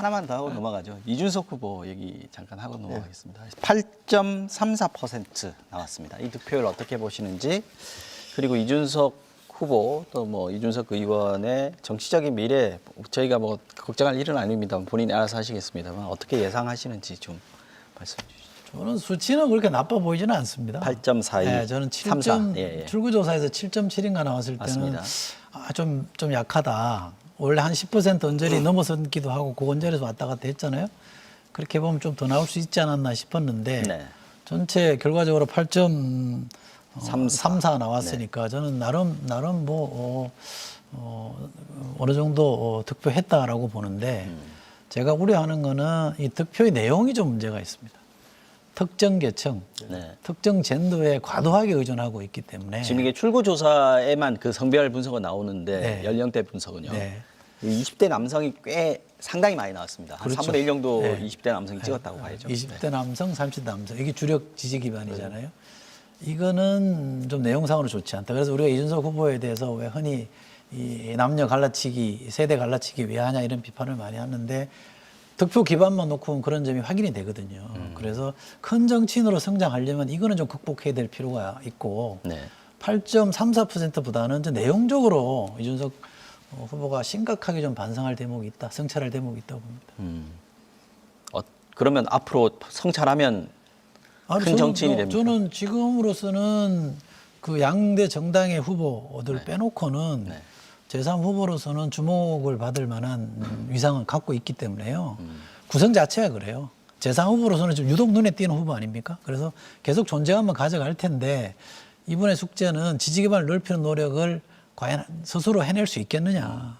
하나만 더 하고 넘어가죠. 이준석 후보 얘기 잠깐 하고 넘어가겠습니다. 8.34% 나왔습니다. 이 득표율 어떻게 보시는지, 그리고 이준석 후보 또 뭐 이준석 의원의 정치적인 미래, 저희가 뭐 걱정할 일은 아닙니다. 본인이 알아서 하시겠습니다만 어떻게 예상하시는지 좀 말씀해 주시죠. 저는 수치는 그렇게 나빠 보이지는 않습니다. 8.42, 네, 저는 7점, 예. 출구조사에서 7.7인가 나왔을 때는 맞습니다. 좀 약하다. 원래 한 10% 언저리 넘어섰기도 하고 그 언저리에서 왔다 갔다 했잖아요. 그렇게 보면 좀 더 나올 수 있지 않았나 싶었는데 네. 전체 결과적으로 8.34 나왔으니까 네. 저는 나름 뭐 어느 정도 득표했다라고 보는데 제가 우려하는 거는 이 득표의 내용이 좀 문제가 있습니다. 특정 계층, 네. 특정 젠더에 과도하게 의존하고 있기 때문에 지금 이게 출구조사에만 그 성별 분석은 나오는데 네. 연령대 분석은요. 네. 20대 남성이 꽤 상당히 많이 나왔습니다. 한 그렇죠. 3분의 1 정도 네. 20대 남성이 찍었다고 봐야죠. 20대 남성, 30대 남성 이게 주력 지지 기반이잖아요. 이거는 좀 내용상으로 좋지 않다. 그래서 우리가 이준석 후보에 대해서 왜 흔히 이 남녀 갈라치기, 세대 갈라치기 왜 하냐 이런 비판을 많이 하는데 득표 기반만 놓고 보면 그런 점이 확인이 되거든요. 그래서 큰 정치인으로 성장하려면 이거는 좀 극복해야 될 필요가 있고 네. 8.34%보다는 내용적으로 이준석 후보가 심각하게 좀 반성할 대목이 있다, 성찰할 대목이 있다고 봅니다. 그러면 앞으로 성찰하면 큰 정치인이 됩니까? 저는 지금으로서는 그 양대 정당의 후보들 빼놓고는 네. 제3후보로서는 주목을 받을 만한 위상을 갖고 있기 때문에요. 구성 자체가 그래요. 제3후보로서는 좀 유독 눈에 띄는 후보 아닙니까? 그래서 계속 존재감만 가져갈 텐데 이번의 숙제는 지지 기반을 넓히는 노력을 과연 스스로 해낼 수 있겠느냐.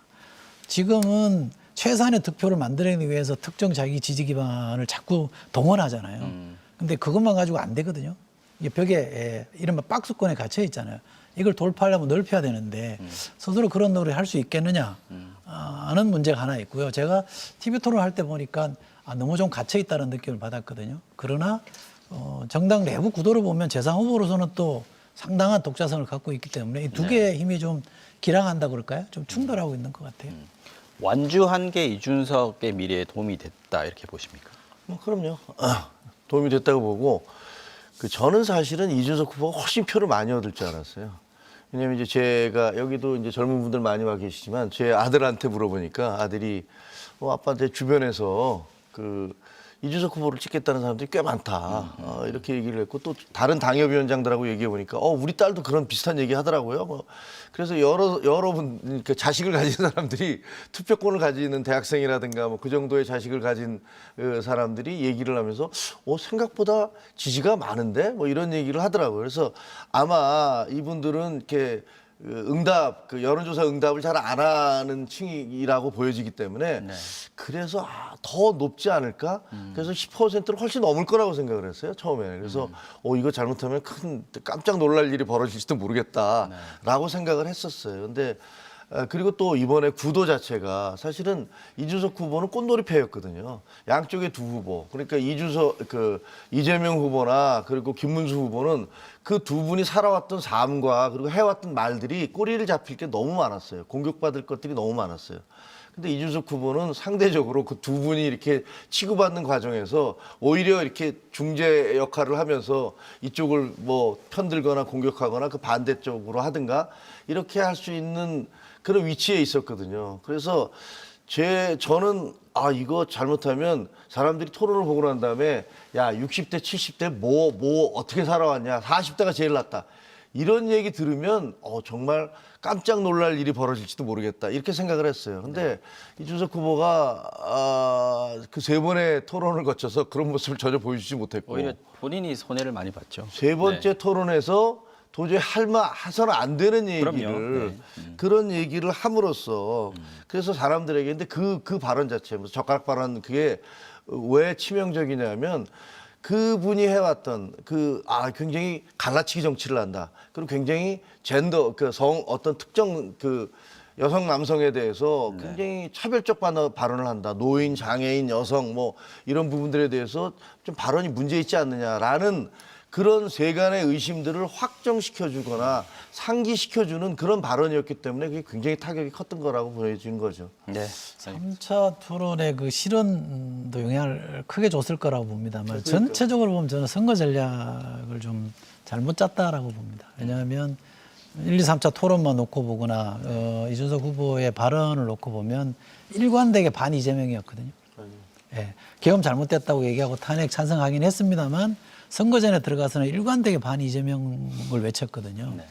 지금은 최소한의 득표를 만들어내기 위해서 특정 자기 지지 기반을 자꾸 동원하잖아요. 근데 그것만 가지고 안 되거든요. 이게 벽에 이른바 박스권에 갇혀 있잖아요. 이걸 돌파하려면 넓혀야 되는데 스스로 그런 노력을 할 수 있겠느냐 하는 문제가 하나 있고요. 제가 TV 토론할 때 보니까 너무 좀 갇혀 있다는 느낌을 받았거든요. 그러나 정당 내부 구도를 보면 제3 후보로서는 또 상당한 독자성을 갖고 있기 때문에 이 두 개의 힘이 좀 기량한다 그럴까요? 좀 충돌하고 있는 것 같아요. 완주한 게 이준석의 미래에 도움이 됐다 이렇게 보십니까? 뭐 그럼요. 도움이 됐다고 보고 저는 사실은 이준석 후보가 훨씬 표를 많이 얻을 줄 알았어요. 왜냐면 이제 제가 여기도 이제 젊은 분들 많이 와 계시지만 제 아들한테 물어보니까 아들이 아빠한테 주변에서 이준석 후보를 찍겠다는 사람들이 꽤 많다. 이렇게 얘기를 했고 또 다른 당협위원장들하고 얘기해 보니까 우리 딸도 그런 비슷한 얘기 하더라고요. 그래서 여러분 그러니까 자식을 가진 사람들이 투표권을 가지는 대학생이라든가 뭐 그 정도의 자식을 가진 사람들이 얘기를 하면서 생각보다 지지가 많은데 뭐 이런 얘기를 하더라고요. 그래서 아마 이분들은 이렇게 응답, 여론조사 응답을 잘 안 하는 층이라고 보여지기 때문에 네. 그래서 더 높지 않을까? 그래서 10%를 훨씬 넘을 거라고 생각을 했어요, 처음에. 그래서 이거 잘못하면 깜짝 놀랄 일이 벌어질지도 모르겠다라고 생각을 했었어요. 근데 그리고 또 이번에 구도 자체가 사실은 이준석 후보는 꽃놀이패였거든요. 양쪽의 두 후보. 그러니까 이재명 후보나 그리고 김문수 후보는 그 두 분이 살아왔던 삶과 그리고 해왔던 말들이 꼬리를 잡힐 게 너무 많았어요. 공격받을 것들이 너무 많았어요. 근데 이준석 후보는 상대적으로 그 두 분이 이렇게 치고받는 과정에서 오히려 이렇게 중재 역할을 하면서 이쪽을 뭐 편들거나 공격하거나 그 반대쪽으로 하든가 이렇게 할 수 있는 그런 위치에 있었거든요. 그래서 저는 이거 잘못하면 사람들이 토론을 보고 난 다음에 60대, 70대 뭐 어떻게 살아왔냐. 40대가 제일 낫다. 이런 얘기 들으면 정말 깜짝 놀랄 일이 벌어질지도 모르겠다. 이렇게 생각을 했어요. 근데 이준석 후보가 그 세 번의 토론을 거쳐서 그런 모습을 전혀 보여주지 못했고 오히려 본인이 손해를 많이 봤죠. 세 번째 토론에서 도저히 해서는 안 되는 얘기를 그럼요. 그런 얘기를 함으로써 그래서 사람들에게 근데 그 발언 자체 젓가락 발언 그게 왜 치명적이냐면 그분이 해왔던 굉장히 갈라치기 정치를 한다. 그리고 굉장히 젠더 어떤 특정 여성 남성에 대해서 굉장히 차별적 발언을 한다. 노인, 장애인, 여성 뭐 이런 부분들에 대해서 좀 발언이 문제 있지 않느냐라는 그런 세간의 의심들을 확정시켜주거나 상기시켜주는 그런 발언이었기 때문에 그게 굉장히 타격이 컸던 거라고 보여진 거죠. 네. 3차 토론의 그 실언도 영향을 크게 줬을 거라고 봅니다만 전체적으로 보면 저는 선거 전략을 좀 잘못 짰다라고 봅니다. 왜냐하면 1, 2, 3차 토론만 놓고 보거나 이준석 후보의 발언을 놓고 보면 일관되게 반 이재명이었거든요. 예, 계엄 잘못됐다고 얘기하고 탄핵 찬성하긴 했습니다만 선거전에 들어가서는 일관되게 반 이재명을 외쳤거든요. 네.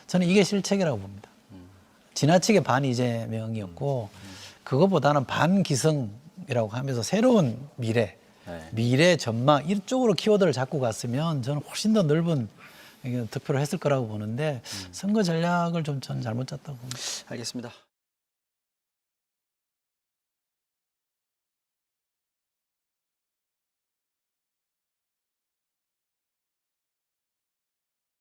저는 이게 실책이라고 봅니다. 지나치게 반 이재명이었고 그것보다는 반기성이라고 하면서 새로운 미래, 네. 미래 전망 이쪽으로 키워드를 잡고 갔으면 저는 훨씬 더 넓은 득표를 했을 거라고 보는데 선거 전략을 좀 저는 잘못 짰다고 봅니다. 알겠습니다.